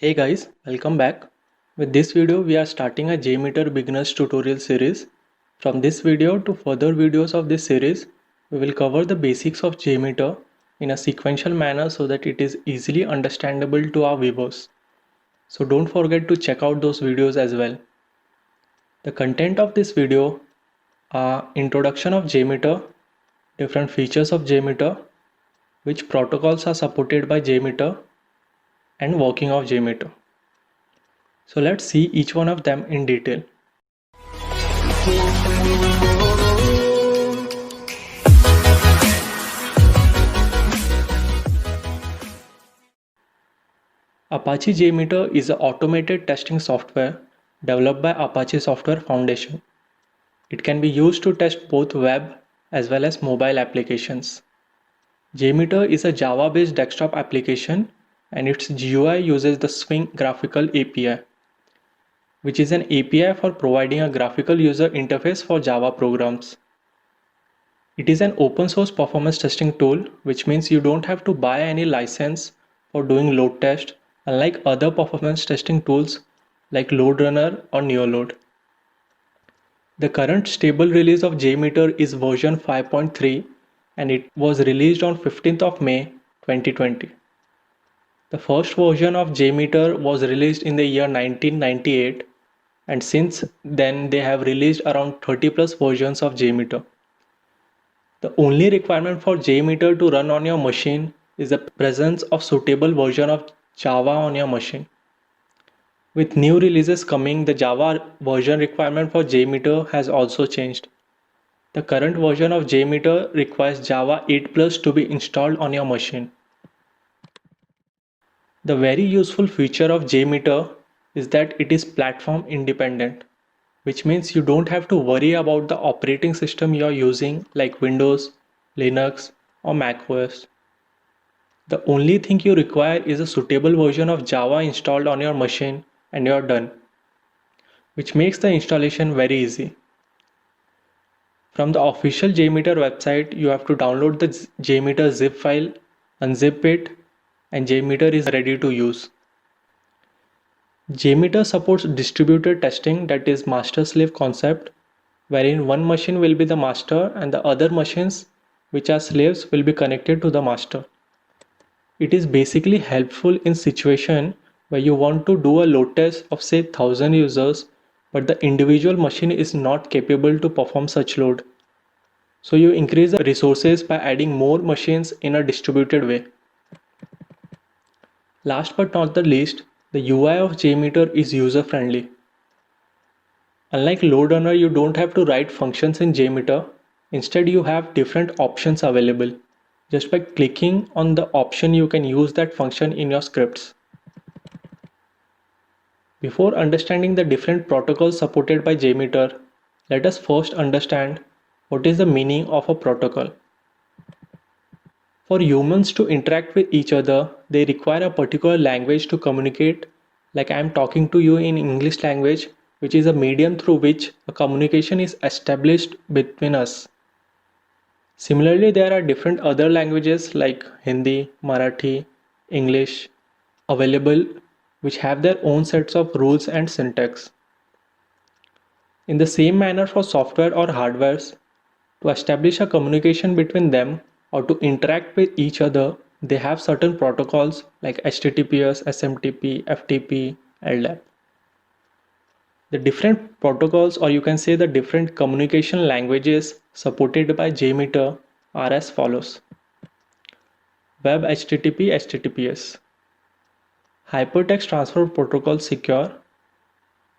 Hey guys, welcome back. With this video, we are starting a JMeter beginners tutorial series. From this video to further videos of this series, we will cover the basics of JMeter in a sequential manner so that it is easily understandable to our viewers. So don't forget to check out those videos as well. The content of this video are introduction of JMeter, different features of JMeter, which protocols are supported by JMeter, and working of JMeter. So let's see each one of them in detail. Apache JMeter is an automated testing software developed by Apache Software Foundation. It can be used to test both web as well as mobile applications. JMeter is a Java-based desktop application and its GUI uses the Swing Graphical API, which is an API for providing a graphical user interface for Java programs. It is an open source performance testing tool, which means you don't have to buy any license for doing load test, unlike other performance testing tools like LoadRunner or NeoLoad. The current stable release of JMeter is version 5.3 and it was released on 15th of May 2020. The first version of JMeter was released in the year 1998 and since then they have released around 30 plus versions of JMeter. The only requirement for JMeter to run on your machine is the presence of suitable version of Java on your machine. With new releases coming, the Java version requirement for JMeter has also changed. The current version of JMeter requires Java 8 Plus to be installed on your machine. The very useful feature of JMeter is that it is platform independent, which means you don't have to worry about the operating system you're using like Windows, Linux, or macOS. The only thing you require is a suitable version of Java installed on your machine and you're done, which makes the installation very easy. From the official JMeter website, you have to download the JMeter zip file, unzip it, and JMeter is ready to use. JMeter supports distributed testing, that is master-slave concept, wherein one machine will be the master and the other machines which are slaves will be connected to the master. It is basically helpful in situation where you want to do a load test of say 1000 users but the individual machine is not capable to perform such load. So you increase the resources by adding more machines in a distributed way. Last but not the least, the UI of JMeter is user friendly. Unlike LoadRunner, you don't have to write functions in JMeter. Instead, you have different options available. Just by clicking on the option, you can use that function in your scripts. Before understanding the different protocols supported by JMeter, let us first understand what is the meaning of a protocol. For humans to interact with each other, they require a particular language to communicate, like I am talking to you in English language, which is a medium through which a communication is established between us. Similarly, there are different other languages like Hindi, Marathi, English available which have their own sets of rules and syntax. In the same manner for software or hardwares, to establish a communication between them or to interact with each other, they have certain protocols like HTTPS, SMTP, FTP, LDAP. The different protocols, or you can say the different communication languages supported by JMeter are as follows. Web HTTP, HTTPS. Hypertext Transfer Protocol Secure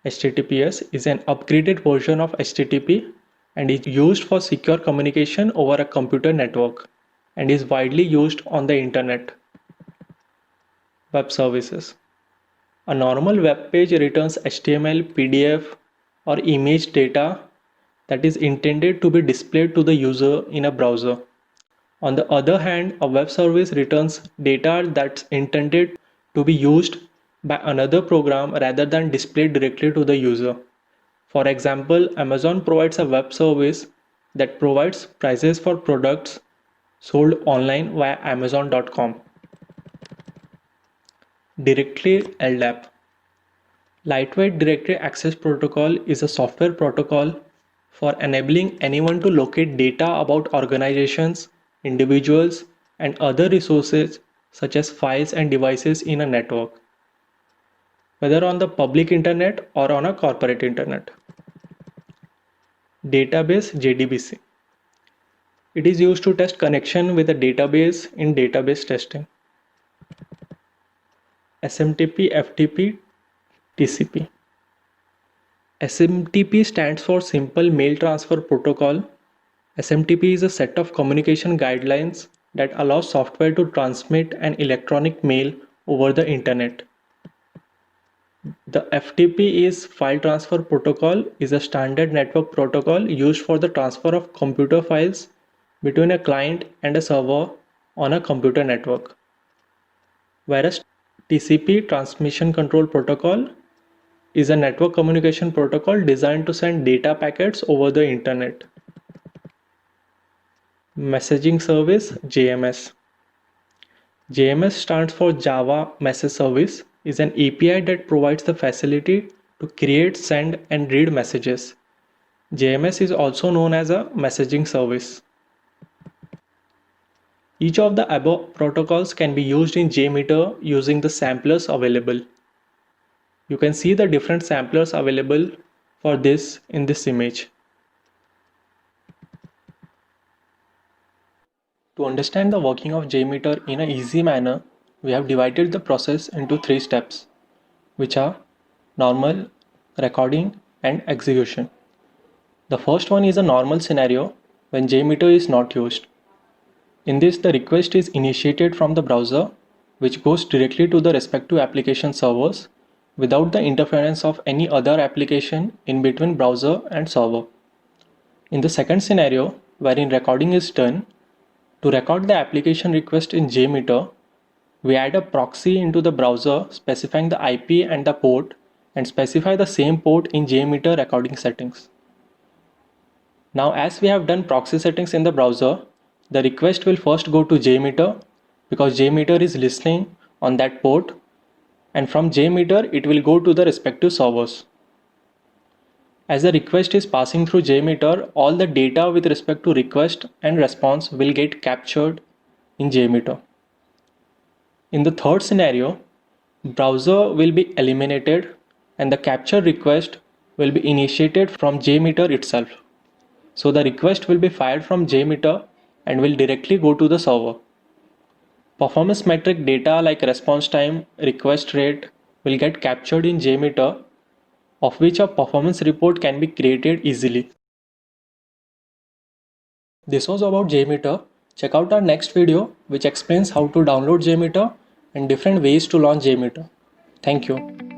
HTTPS is an upgraded version of HTTP and is used for secure communication over a computer network and is widely used on the internet. Web services. A normal web page returns HTML, PDF, or image data that is intended to be displayed to the user in a browser. On the other hand, a web service returns data that's intended to be used by another program rather than displayed directly to the user. For example, Amazon provides a web service that provides prices for products sold online via Amazon.com. Directory LDAP. Lightweight Directory Access Protocol is a software protocol for enabling anyone to locate data about organizations, individuals, and other resources such as files and devices in a network, whether on the public internet or on a corporate internet. Database JDBC. It is used to test connection with a database in database testing. SMTP, FTP, TCP. SMTP stands for Simple Mail Transfer Protocol. SMTP is a set of communication guidelines that allows software to transmit an electronic mail over the internet. The FTP is File Transfer Protocol is a standard network protocol used for the transfer of computer files between a client and a server on a computer network. Whereas TCP, Transmission Control Protocol, is a network communication protocol designed to send data packets over the internet. Messaging Service JMS. JMS stands for Java Message Service, is an API that provides the facility to create, send, and read messages. JMS is also known as a messaging service. Each of the above protocols can be used in JMeter using the samplers available. You can see the different samplers available for this in this image. To understand the working of JMeter in an easy manner, we have divided the process into 3 steps, which are normal, recording, and execution. The first one is a normal scenario when JMeter is not used. In this, the request is initiated from the browser, which goes directly to the respective application servers without the interference of any other application in between browser and server. In the second scenario, wherein recording is done, to record the application request in JMeter, we add a proxy into the browser specifying the IP and the port and specify the same port in JMeter recording settings. Now, as we have done proxy settings in the browser, the request will first go to JMeter because JMeter is listening on that port, and from JMeter it will go to the respective servers. As the request is passing through JMeter, all the data with respect to request and response will get captured in JMeter. In the third scenario, browser will be eliminated and the capture request will be initiated from JMeter itself. So the request will be fired from JMeter and will directly go to the server. Performance metric data like response time, request rate will get captured in JMeter, of which a performance report can be created easily. This was about JMeter. Check out our next video which explains how to download JMeter and different ways to launch JMeter. Thank you.